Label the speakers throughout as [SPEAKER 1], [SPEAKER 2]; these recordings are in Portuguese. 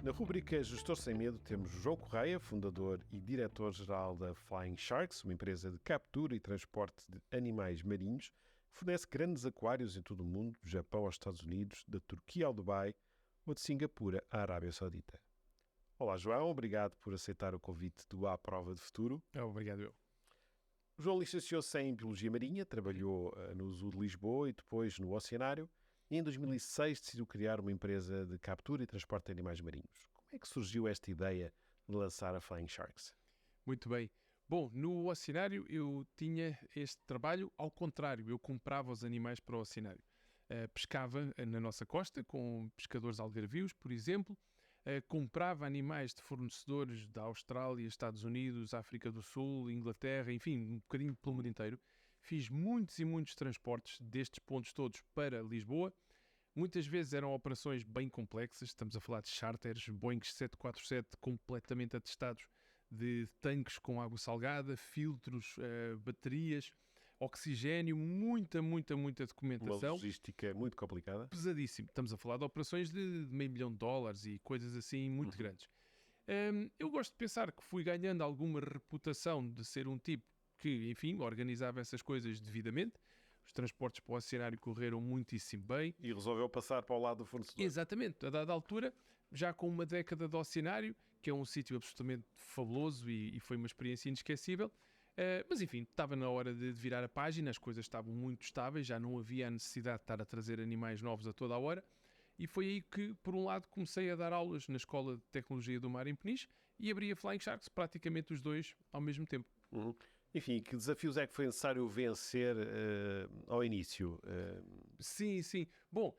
[SPEAKER 1] Na rubrica Gestor Sem Medo temos João Correia, fundador e diretor-geral da Flying Sharks, uma empresa de captura e transporte de animais marinhos, que fornece grandes aquários em todo o mundo, do Japão aos Estados Unidos, da Turquia ao Dubai ou de Singapura à Arábia Saudita. Olá João, obrigado por aceitar o convite do À Prova de Futuro.
[SPEAKER 2] Obrigado eu.
[SPEAKER 1] O João licenciou-se em Biologia Marinha, trabalhou no Zoo de Lisboa e depois no Oceanário, e em 2006 decidiu criar uma empresa de captura e transporte de animais marinhos. Como é que surgiu esta ideia de lançar a Flying Sharks?
[SPEAKER 2] Muito bem. Bom, no Oceanário eu tinha este trabalho ao contrário. Eu comprava os animais para o Oceanário. Pescava na nossa costa com pescadores algarvios, por exemplo. Comprava animais de fornecedores da Austrália, Estados Unidos, África do Sul, Inglaterra, enfim, um bocadinho pelo mundo inteiro. Fiz muitos e muitos transportes destes pontos todos para Lisboa. Muitas vezes eram operações bem complexas, estamos a falar de charters, Boeing 747 completamente atestados de tanques com água salgada, filtros, baterias, oxigênio, muita documentação.
[SPEAKER 1] Uma logística muito complicada.
[SPEAKER 2] Pesadíssimo. Estamos a falar de operações de $500 mil e coisas assim muito grandes. Eu gosto de pensar que fui ganhando alguma reputação de ser um tipo que, enfim, organizava essas coisas devidamente. Os transportes para o Oceanário correram muitíssimo bem.
[SPEAKER 1] E resolveu passar para o lado do fornecedor.
[SPEAKER 2] Exatamente. A dada altura, já com uma década de Oceanário, que é um sítio absolutamente fabuloso e foi uma experiência inesquecível. Mas enfim, estava na hora de virar a página, as coisas estavam muito estáveis, já não havia a necessidade de estar a trazer animais novos a toda a hora. E foi aí que, por um lado, comecei a dar aulas na Escola de Tecnologia do Mar em Peniche e abri a Flying Sharks, praticamente os dois ao mesmo tempo.
[SPEAKER 1] Enfim, que desafios é que foi necessário vencer ao início?
[SPEAKER 2] Sim. Bom,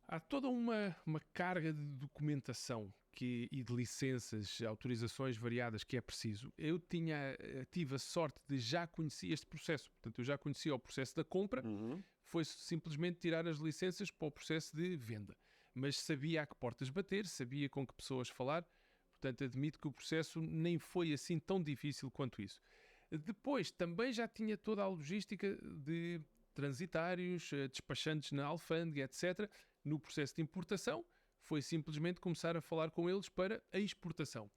[SPEAKER 2] há toda uma carga de documentação e de licenças, autorizações variadas que é preciso. Eu tive a sorte de já conhecer este processo. Portanto, eu já conhecia o processo da compra, foi simplesmente tirar as licenças para o processo de venda. Mas sabia a que portas bater, sabia com que pessoas falar. Portanto, admito que o processo nem foi assim tão difícil quanto isso. Depois, também já tinha toda a logística de transitários, despachantes na alfândega, etc. No processo de importação, foi simplesmente começar a falar com eles para a exportação.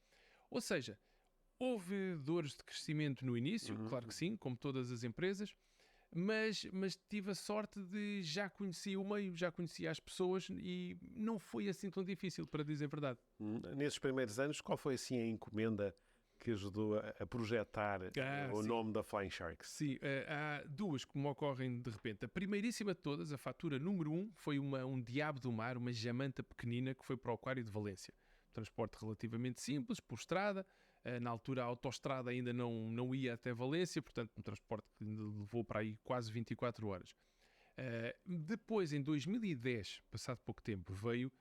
[SPEAKER 2] Ou seja, houve dores de crescimento no início, claro que sim, como todas as empresas, mas tive a sorte de já conhecer o meio, já conhecia as pessoas e não foi assim tão difícil, para dizer a verdade.
[SPEAKER 1] Nesses primeiros anos, qual foi assim a encomenda que ajudou a projetar o nome da Flying Sharks?
[SPEAKER 2] Sim, há duas que me ocorrem de repente. A primeiríssima de todas, a fatura número 1, foi um diabo do mar, uma jamanta pequenina que foi para o Aquário de Valência. Transporte relativamente simples, por estrada. Na altura a autoestrada ainda não ia até Valência, portanto um transporte que levou para aí quase 24 horas. Depois, em 2010, passado pouco tempo, veio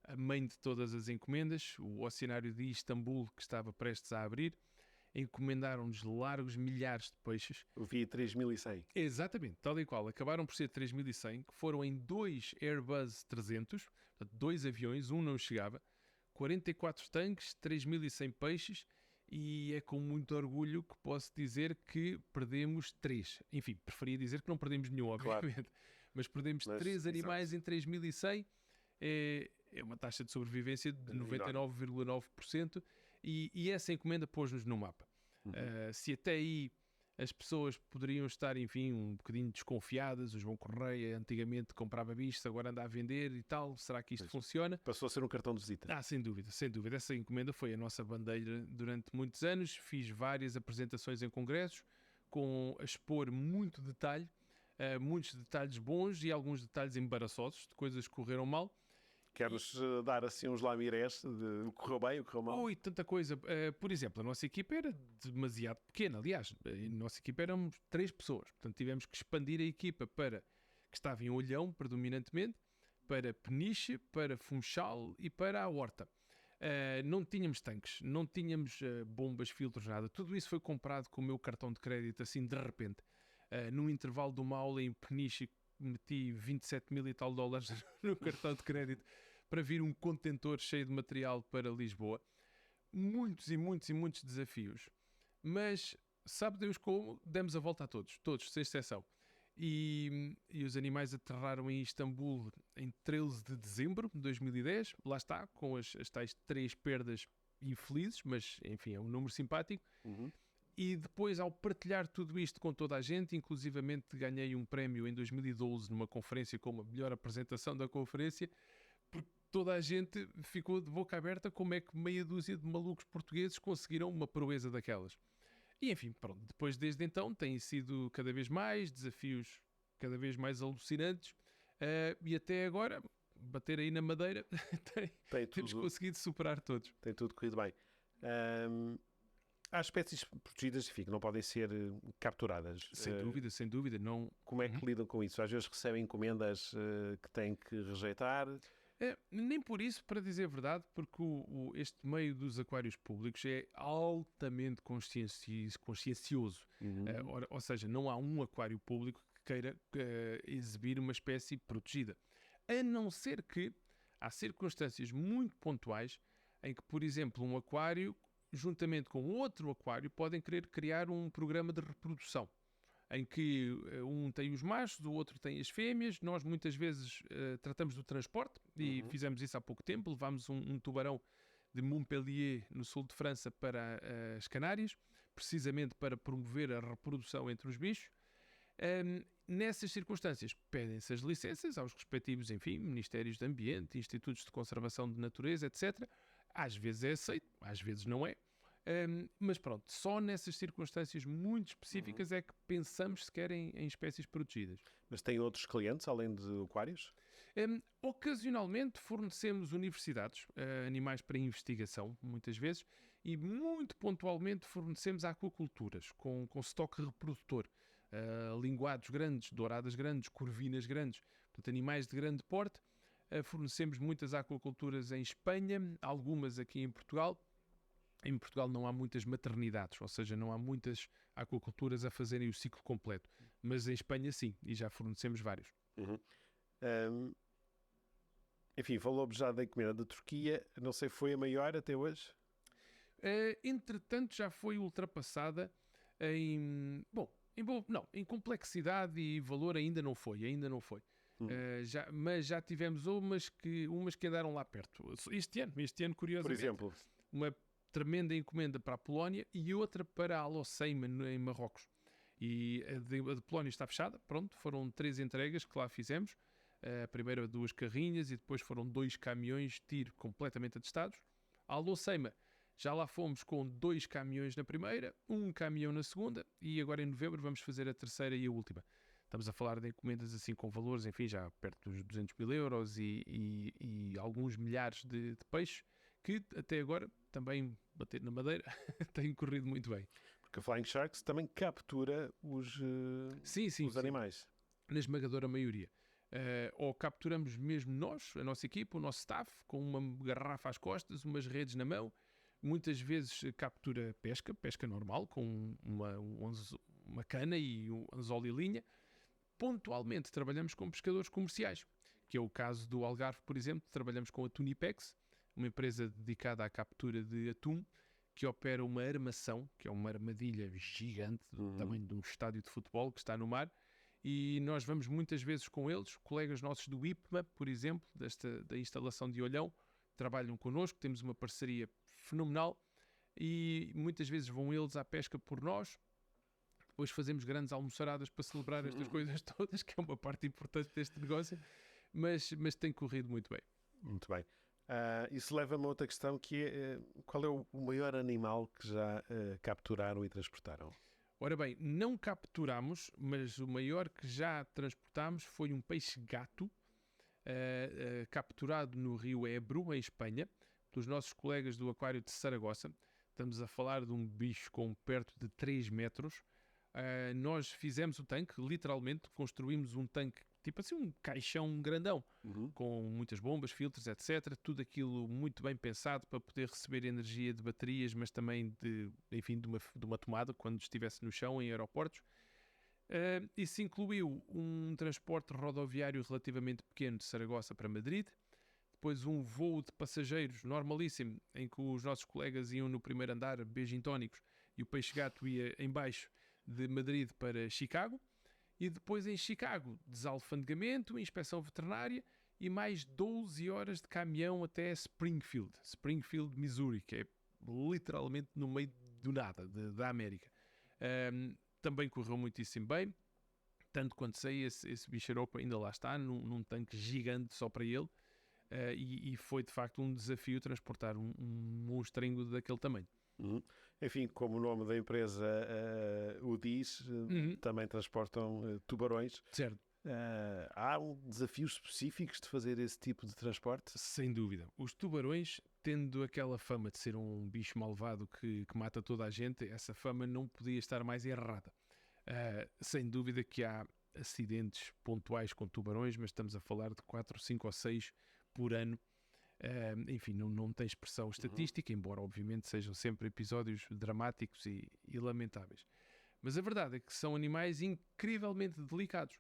[SPEAKER 2] a mãe de todas as encomendas, o Oceanário de Istambul, que estava prestes a abrir. Encomendaram-nos largos milhares de peixes.
[SPEAKER 1] Eu vi 3.100.
[SPEAKER 2] Exatamente, tal e qual. Acabaram por ser 3.100, que foram em 2 Airbus 300, portanto 2 aviões, um não chegava, 44 tanques, 3.100 peixes, e é com muito orgulho que posso dizer que perdemos 3. Enfim, preferia dizer que não perdemos nenhum, obviamente, claro. Mas perdemos 3 animais em 3.100. É uma taxa de sobrevivência de 99,9% e essa encomenda pôs-nos no mapa. Se até aí as pessoas poderiam estar, enfim, um bocadinho desconfiadas, o João Correia antigamente comprava bichos, agora anda a vender e tal, será que isto funciona?
[SPEAKER 1] Passou a ser um cartão de visita.
[SPEAKER 2] Sem dúvida. Essa encomenda foi a nossa bandeira durante muitos anos, fiz várias apresentações em congressos, a expor muito detalhe, muitos detalhes bons e alguns detalhes embaraçosos, de coisas que correram mal.
[SPEAKER 1] Queres dar assim uns lamirés de o correu bem, o correu mal?
[SPEAKER 2] Ui, tanta coisa. Por exemplo, a nossa equipa era demasiado pequena. Aliás, a nossa equipa éramos 3 pessoas. Portanto, tivemos que expandir a equipa que estava em Olhão, predominantemente, para Peniche, para Funchal e para a Horta. Não tínhamos tanques, não tínhamos bombas, filtros, nada. Tudo isso foi comprado com o meu cartão de crédito, assim, de repente. Num intervalo de uma aula em Peniche, meti 27 mil e tal dólares no cartão de crédito para vir um contentor cheio de material para Lisboa. Muitos desafios. Mas sabe Deus como demos a volta a todos, sem exceção. E os animais aterraram em Istambul em 13 de dezembro de 2010. Lá está, com as tais 3 perdas infelizes, mas enfim, é um número simpático.
[SPEAKER 1] Uhum.
[SPEAKER 2] E depois, ao partilhar tudo isto com toda a gente, inclusivamente ganhei um prémio em 2012 numa conferência como a melhor apresentação da conferência, porque toda a gente ficou de boca aberta como é que meia dúzia de malucos portugueses conseguiram uma proeza daquelas. E enfim, pronto, depois desde então têm sido cada vez mais desafios cada vez mais alucinantes e até agora, bater aí na madeira, temos conseguido superar todos.
[SPEAKER 1] Tem tudo corrido bem. Há espécies protegidas, enfim, que não podem ser capturadas.
[SPEAKER 2] Sem dúvida. Não...
[SPEAKER 1] Como é que lidam com isso? Às vezes recebem encomendas que têm que rejeitar?
[SPEAKER 2] Nem por isso, para dizer a verdade, porque este meio dos aquários públicos é altamente consciencioso.
[SPEAKER 1] Uhum.
[SPEAKER 2] Ou seja, não há um aquário público que queira exibir uma espécie protegida. A não ser que há circunstâncias muito pontuais em que, por exemplo, um aquário, juntamente com outro aquário, podem querer criar um programa de reprodução, em que um tem os machos, o outro tem as fêmeas. Nós muitas vezes tratamos do transporte e fizemos isso há pouco tempo. Levámos um tubarão de Montpellier, no sul de França, para as Canárias, precisamente para promover a reprodução entre os bichos. Nessas circunstâncias, pedem-se as licenças aos respectivos, enfim, Ministérios de Ambiente, Institutos de Conservação de Natureza, etc. Às vezes é aceito, às vezes não é. Mas pronto, só nessas circunstâncias muito específicas é que pensamos sequer em espécies protegidas.
[SPEAKER 1] Mas tem outros clientes, além de aquários?
[SPEAKER 2] Ocasionalmente fornecemos universidades, animais para investigação, muitas vezes, e muito pontualmente fornecemos aquaculturas, com estoque reprodutor. Linguados grandes, douradas grandes, corvinas grandes, portanto animais de grande porte. Fornecemos muitas aquaculturas em Espanha, algumas aqui em Portugal. Em Portugal não há muitas maternidades, ou seja, não há muitas aquaculturas a fazerem o ciclo completo. Mas em Espanha sim, e já fornecemos vários.
[SPEAKER 1] Enfim, falou-me já da encomenda da Turquia, não sei, foi a maior até hoje?
[SPEAKER 2] Entretanto, já foi ultrapassada em complexidade e valor ainda não foi. Mas já tivemos umas que andaram lá perto. Este ano, curiosamente.
[SPEAKER 1] Por exemplo?
[SPEAKER 2] Uma tremenda encomenda para a Polónia e outra para a Alocema, em Marrocos. E a de Polónia está fechada, pronto, foram 3 entregas que lá fizemos. A primeira 2 carrinhas e depois foram 2 caminhões de tiro completamente atestados. A Alocema, já lá fomos com 2 caminhões na primeira, 1 caminhão na segunda e agora em novembro vamos fazer a terceira e a última. Estamos a falar de encomendas assim com valores, enfim, já perto dos 200 mil euros e alguns milhares de peixes que até agora, também bater na madeira, têm corrido muito bem.
[SPEAKER 1] Porque a Flying Sharks também captura os animais.
[SPEAKER 2] Na esmagadora maioria. Ou capturamos mesmo nós, a nossa equipa, o nosso staff, com uma garrafa às costas, umas redes na mão. Muitas vezes captura pesca normal, com uma cana e um anzol e linha. Pontualmente trabalhamos com pescadores comerciais, que é o caso do Algarve, por exemplo. Trabalhamos com a Tunipex, uma empresa dedicada à captura de atum, que opera uma armação, que é uma armadilha gigante, do tamanho de um estádio de futebol, que está no mar, e nós vamos muitas vezes com eles. Colegas nossos do IPMA, por exemplo, da instalação de Olhão, trabalham connosco, temos uma parceria fenomenal, e muitas vezes vão eles à pesca por nós. Depois fazemos grandes almoçaradas para celebrar estas coisas todas, que é uma parte importante deste negócio, mas tem corrido muito bem.
[SPEAKER 1] Muito bem. Isso leva-me a outra questão, que é qual é o maior animal que já capturaram e transportaram?
[SPEAKER 2] Ora bem, não capturamos, mas o maior que já transportámos foi um peixe-gato capturado no rio Ebro, em Espanha, pelos nossos colegas do Aquário de Saragossa. Estamos a falar de um bicho com perto de 3 metros. Nós fizemos o tanque, literalmente, construímos um tanque, tipo assim um caixão grandão, com muitas bombas, filtros, etc. Tudo aquilo muito bem pensado para poder receber energia de baterias, mas também de uma tomada quando estivesse no chão, em aeroportos. Isso incluiu um transporte rodoviário relativamente pequeno de Saragossa para Madrid, depois um voo de passageiros normalíssimo, em que os nossos colegas iam no primeiro andar, beijintónicos, e o peixe-gato ia em baixo, de Madrid para Chicago. e depois em Chicago, desalfandegamento, inspeção veterinária e mais 12 horas de caminhão até Springfield, Missouri, que é literalmente no meio do nada, da América. Também correu muitíssimo bem, tanto quanto sei, esse bicharoco ainda lá está, num tanque gigante só para ele, e foi de facto um desafio transportar um monstrengo daquele tamanho.
[SPEAKER 1] Enfim, como o nome da empresa o diz, também transportam tubarões.
[SPEAKER 2] Certo.
[SPEAKER 1] Há desafios específicos de fazer esse tipo de transporte?
[SPEAKER 2] Sem dúvida. Os tubarões, tendo aquela fama de ser um bicho malvado que mata toda a gente, essa fama não podia estar mais errada. Sem dúvida que há acidentes pontuais com tubarões, mas estamos a falar de 4, 5 ou 6 por ano. Enfim, não tem expressão estatística, embora obviamente sejam sempre episódios dramáticos e lamentáveis. Mas a verdade é que são animais incrivelmente delicados.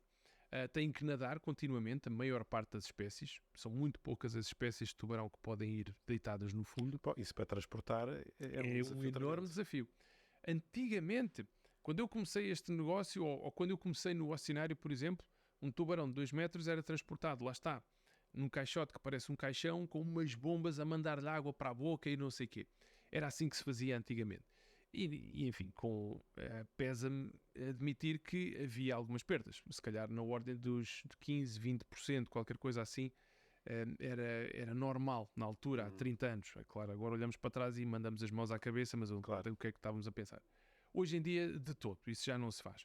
[SPEAKER 2] Têm que nadar continuamente, a maior parte das espécies. São muito poucas as espécies de tubarão que podem ir deitadas no fundo.
[SPEAKER 1] Bom, isso para transportar é
[SPEAKER 2] um enorme desafio. Antigamente, quando eu comecei este negócio, ou quando eu comecei no oceanário, por exemplo, um tubarão de 2 metros era transportado, lá está, num caixote que parece um caixão, com umas bombas a mandar-lhe água para a boca e não sei o quê. Era assim que se fazia antigamente. E enfim, pesa-me admitir que havia algumas perdas, se calhar na ordem dos 15, 20%, qualquer coisa assim, era normal na altura, há 30 anos. É claro, agora olhamos para trás e mandamos as mãos à cabeça, mas claro, o que é que estávamos a pensar? Hoje em dia, de todo, isso já não se faz.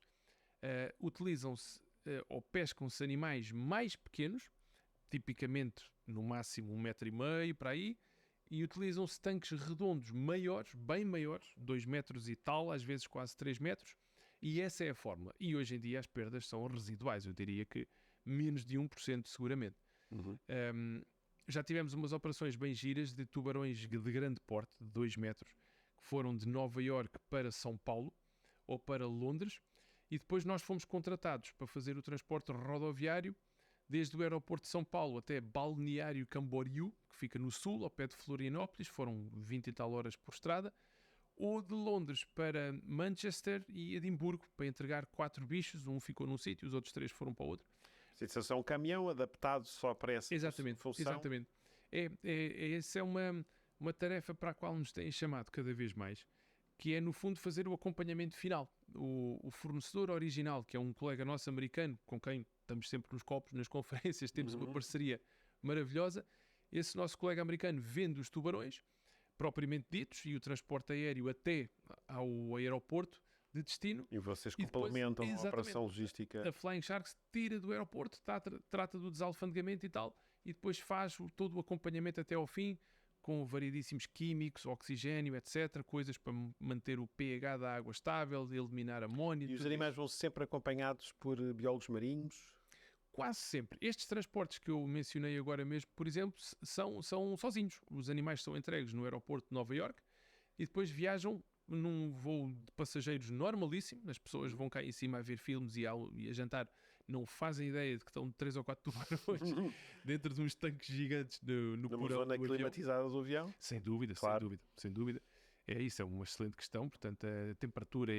[SPEAKER 2] Utilizam-se ou pescam-se animais mais pequenos, tipicamente no máximo 1,5 m para aí, e utilizam-se tanques redondos maiores, bem maiores, 2 metros e tal, às vezes quase 3 metros, e essa é a fórmula. E hoje em dia as perdas são residuais, eu diria que menos de 1% seguramente. Já tivemos umas operações bem giras de tubarões de grande porte, de 2 metros, que foram de Nova Iorque para São Paulo ou para Londres, e depois nós fomos contratados para fazer o transporte rodoviário desde o aeroporto de São Paulo até Balneário Camboriú, que fica no sul, ao pé de Florianópolis, foram 20 e tal horas por estrada, ou de Londres para Manchester e Edimburgo, para entregar 4 bichos, um ficou num sítio, os outros 3 foram para o outro.
[SPEAKER 1] Sensação caminhão adaptado só para essa função.
[SPEAKER 2] Exatamente. Essa é uma tarefa para a qual nos têm chamado cada vez mais, que é no fundo fazer o acompanhamento final. O fornecedor original, que é um colega nosso americano, com quem estamos sempre nos copos, nas conferências, temos uma parceria maravilhosa. Esse nosso colega americano vende os tubarões, propriamente ditos, e o transporte aéreo até ao aeroporto de destino.
[SPEAKER 1] E vocês complementam a operação logística.
[SPEAKER 2] A Flying Sharks tira do aeroporto, trata do desalfandegamento e tal, e depois faz todo o acompanhamento até ao fim, com variedíssimos químicos, oxigênio, etc. Coisas para manter o pH da água estável, eliminar amónia.
[SPEAKER 1] E os animais vão sempre acompanhados por biólogos marinhos?
[SPEAKER 2] Quase sempre. Estes transportes que eu mencionei agora mesmo, por exemplo, são sozinhos. Os animais são entregues no aeroporto de Nova Iorque e depois viajam num voo de passageiros normalíssimo. As pessoas vão cá em cima a ver filmes e a jantar. Não fazem ideia de que estão 3 ou 4 tubarões dentro de uns tanques gigantes no porão.
[SPEAKER 1] Numa zona climatizada do avião?
[SPEAKER 2] Sem dúvida, claro. Sem dúvida. É isso, é uma excelente questão. Portanto, a temperatura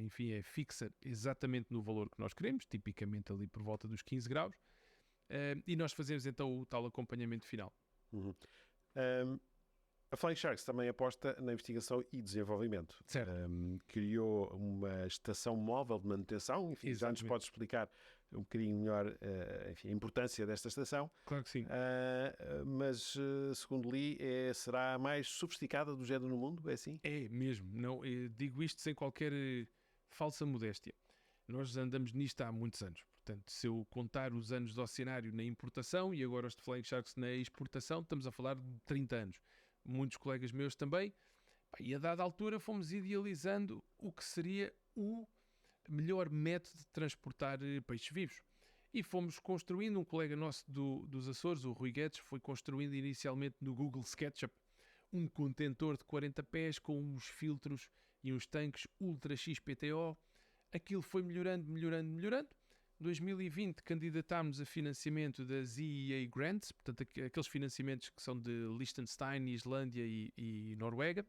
[SPEAKER 2] enfim, é fixa exatamente no valor que nós queremos, tipicamente ali por volta dos 15 graus. E nós fazemos então o tal acompanhamento final.
[SPEAKER 1] A Flying Sharks também aposta na investigação e desenvolvimento.
[SPEAKER 2] Certo.
[SPEAKER 1] Criou uma estação móvel de manutenção. Enfim, exatamente. Já nos podes explicar um bocadinho melhor enfim, a importância desta estação.
[SPEAKER 2] Claro que sim.
[SPEAKER 1] Mas, segundo li, será a mais sofisticada do género no mundo? É assim?
[SPEAKER 2] É mesmo. Não, digo isto sem qualquer falsa modéstia. Nós andamos nisto há muitos anos. Portanto, se eu contar os anos do oceanário na importação e agora os de Flying Sharks na exportação, estamos a falar de 30 anos. Muitos colegas meus também, e a dada altura fomos idealizando o que seria o melhor método de transportar peixes vivos. E fomos construindo, um colega nosso dos Açores, o Rui Guedes, foi construindo inicialmente no Google SketchUp um contentor de 40 pés com uns filtros e uns tanques Ultra XPTO. Aquilo foi melhorando. 2020 candidatámos a financiamento das EEA Grants, portanto aqueles financiamentos que são de Liechtenstein, Islândia e Noruega,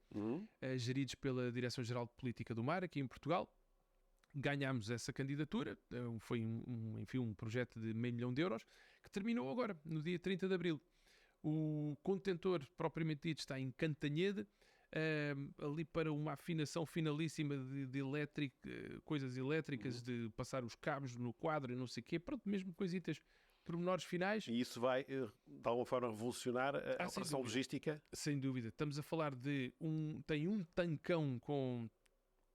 [SPEAKER 2] geridos pela Direção-Geral de Política do Mar, aqui em Portugal. Ganhámos essa candidatura, foi enfim, um projeto de €500.000 que terminou agora, no dia 30 de Abril. O contentor propriamente dito está em Cantanhede, ali para uma afinação finalíssima de coisas elétricas, de passar os cabos no quadro e não sei o quê, pronto, mesmo coisitas, pormenores finais.
[SPEAKER 1] E isso vai, de alguma forma, revolucionar a operação logística?
[SPEAKER 2] Sem dúvida. Estamos a falar tem um tancão com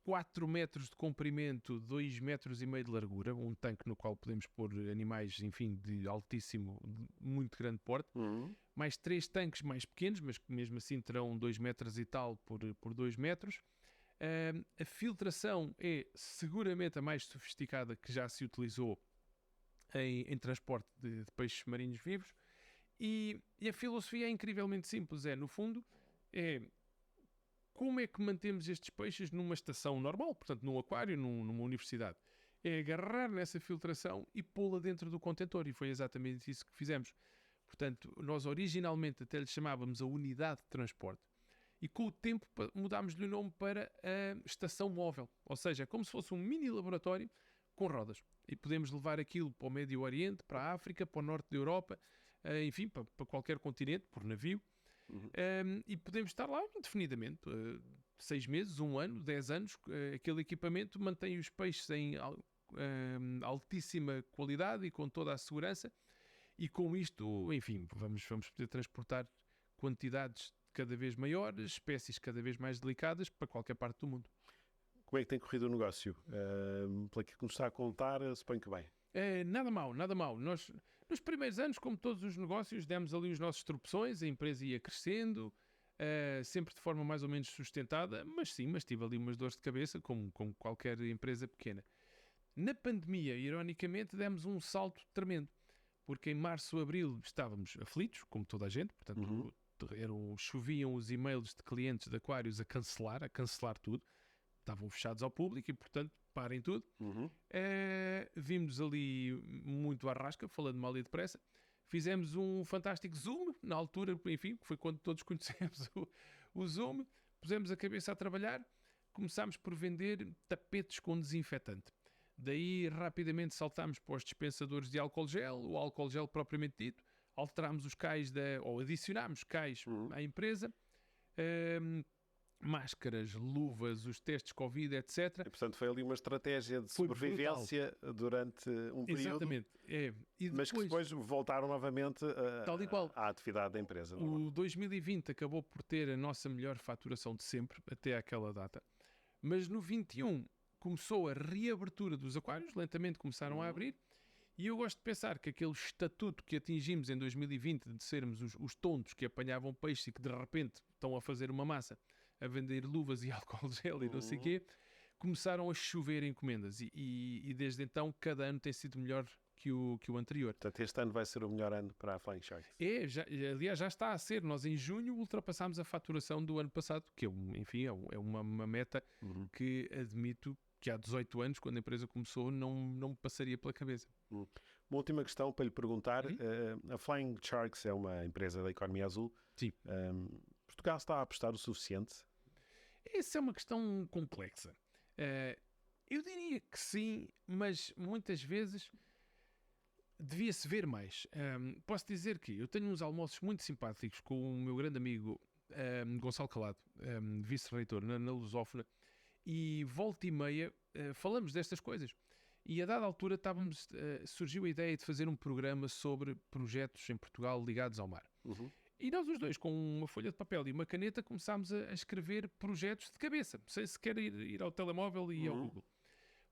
[SPEAKER 2] 4 metros de comprimento, 2,5 metros de largura, um tanque no qual podemos pôr animais, enfim, de altíssimo, muito grande porte, mais 3 tanques mais pequenos, mas que mesmo assim terão 2 metros e tal por 2 metros. A filtração é seguramente a mais sofisticada que já se utilizou em transporte de peixes marinhos vivos, e a filosofia é incrivelmente simples, no fundo, como é que mantemos estes peixes numa estação normal, portanto num aquário, numa universidade? É agarrar nessa filtração e pô-la dentro do contentor, e foi exatamente isso que fizemos. Portanto, nós originalmente até lhe chamávamos a unidade de transporte, e com o tempo mudámos-lhe o nome para a estação móvel, ou seja, como se fosse um mini laboratório com rodas, e podemos levar aquilo para o Médio Oriente, para a África, para o Norte da Europa, enfim, para qualquer continente, por navio. E podemos estar lá indefinidamente, 6 meses, 1 ano, 10 anos. Aquele equipamento mantém os peixes em altíssima qualidade e com toda a segurança, e com isto, enfim, vamos poder transportar quantidades cada vez maiores, espécies cada vez mais delicadas para qualquer parte do mundo.
[SPEAKER 1] Como é que tem corrido o negócio? Pelo que nos está a contar, suponho que bem.
[SPEAKER 2] Nada mal, nada mal. Nós, nos primeiros anos, como todos os negócios, demos ali os nossos tropeções, a empresa ia crescendo, sempre de forma mais ou menos sustentada, mas tive ali umas dores de cabeça, como qualquer empresa pequena. Na pandemia, ironicamente, demos um salto tremendo, porque em março, abril estávamos aflitos, como toda a gente, portanto, choviam os e-mails de clientes de aquários a cancelar tudo, estavam fechados ao público e, portanto, parem tudo. Vimos ali muito à rasca, falando mal e depressa. Fizemos um fantástico Zoom, na altura, enfim, foi quando todos conhecemos o Zoom. Pusemos a cabeça a trabalhar, começámos por vender tapetes com desinfetante. Daí, rapidamente, saltámos para os dispensadores de álcool gel, o álcool gel propriamente dito, alterámos os cais, ou adicionámos cais à empresa, máscaras, luvas, os testes Covid, etc.
[SPEAKER 1] E, portanto, foi ali uma estratégia de sobrevivência durante um período.
[SPEAKER 2] Exatamente. E depois,
[SPEAKER 1] mas que depois voltaram novamente à atividade da empresa.
[SPEAKER 2] O 2020 acabou por ter a nossa melhor faturação de sempre, até àquela data. Mas no 21 começou a reabertura dos aquários, lentamente começaram a abrir, e eu gosto de pensar que aquele estatuto que atingimos em 2020 de sermos os tontos que apanhavam peixe e que de repente estão a fazer uma massa, a vender luvas e álcool gel e não sei o quê, começaram a chover encomendas, e desde então cada ano tem sido melhor que o anterior.
[SPEAKER 1] Portanto, este ano vai ser o melhor ano para a Flying Sharks.
[SPEAKER 2] Aliás, já está a ser. Nós em junho ultrapassámos a faturação do ano passado, que enfim, é uma meta que admito que há 18 anos, quando a empresa começou, não me passaria pela cabeça.
[SPEAKER 1] Uma última questão para lhe perguntar. A Flying Sharks é uma empresa da economia azul.
[SPEAKER 2] Sim.
[SPEAKER 1] Portugal está a apostar o suficiente?
[SPEAKER 2] Essa é uma questão complexa. Eu diria que sim, mas muitas vezes devia-se ver mais. Posso dizer que eu tenho uns almoços muito simpáticos com o meu grande amigo Gonçalo Calado, vice-reitor na Lusófona, e volta e meia falamos destas coisas. E a dada altura surgiu a ideia de fazer um programa sobre projetos em Portugal ligados ao mar. E nós os dois, com uma folha de papel e uma caneta, começámos a escrever projetos de cabeça, sem sequer ir ao telemóvel e ao Google.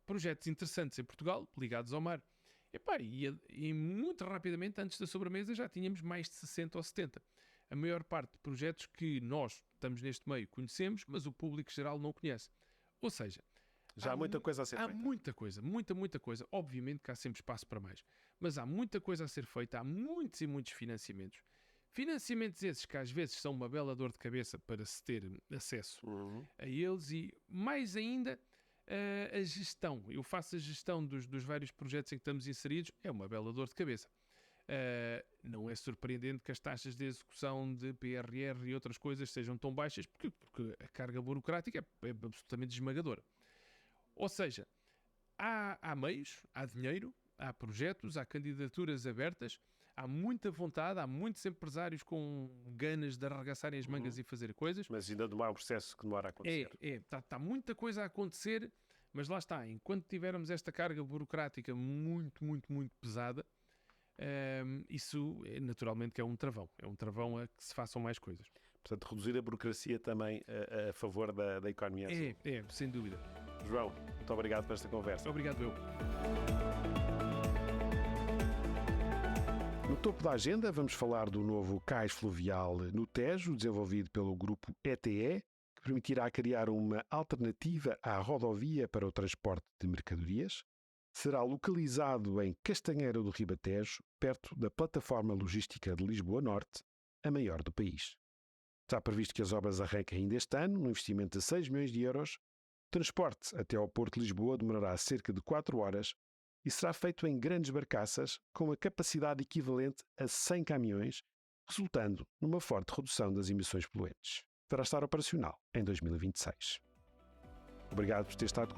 [SPEAKER 2] Projetos interessantes em Portugal, ligados ao mar. E muito rapidamente, antes da sobremesa, já tínhamos mais de 60 ou 70. A maior parte de projetos que nós estamos neste meio conhecemos, mas o público geral não conhece. Ou seja,
[SPEAKER 1] já há muita coisa a ser feita.
[SPEAKER 2] Há muita coisa, muita coisa. Obviamente que há sempre espaço para mais. Mas há muita coisa a ser feita, há muitos e muitos financiamentos. Financiamentos esses que às vezes são uma bela dor de cabeça para se ter acesso a eles, e mais ainda a gestão. Eu faço a gestão dos vários projetos em que estamos inseridos, é uma bela dor de cabeça. Não é surpreendente que as taxas de execução de PRR e outras coisas sejam tão baixas, porque a carga burocrática é absolutamente esmagadora. Ou seja, há meios, há dinheiro, há projetos, há candidaturas abertas, há muita vontade, há muitos empresários com ganas de arregaçarem as mangas e fazer coisas.
[SPEAKER 1] Mas ainda não há um processo que demora a acontecer.
[SPEAKER 2] Está muita coisa a acontecer, mas lá está, enquanto tivermos esta carga burocrática muito, muito, muito pesada, isso naturalmente que é um travão a que se façam mais coisas.
[SPEAKER 1] Portanto, reduzir a burocracia também a favor da economia.
[SPEAKER 2] Sem dúvida.
[SPEAKER 1] João, muito obrigado por esta conversa.
[SPEAKER 2] Obrigado eu.
[SPEAKER 1] No topo da agenda, vamos falar do novo cais fluvial no Tejo, desenvolvido pelo grupo ETE, que permitirá criar uma alternativa à rodovia para o transporte de mercadorias. Será localizado em Castanheira do Ribatejo, perto da plataforma logística de Lisboa Norte, a maior do país. Está previsto que as obras arranquem ainda este ano, num investimento de 6 milhões de euros. O transporte até ao Porto de Lisboa demorará cerca de 4 horas e será feito em grandes barcaças com a capacidade equivalente a 100 caminhões, resultando numa forte redução das emissões poluentes. Deverá estar operacional em 2026. Obrigado por ter estado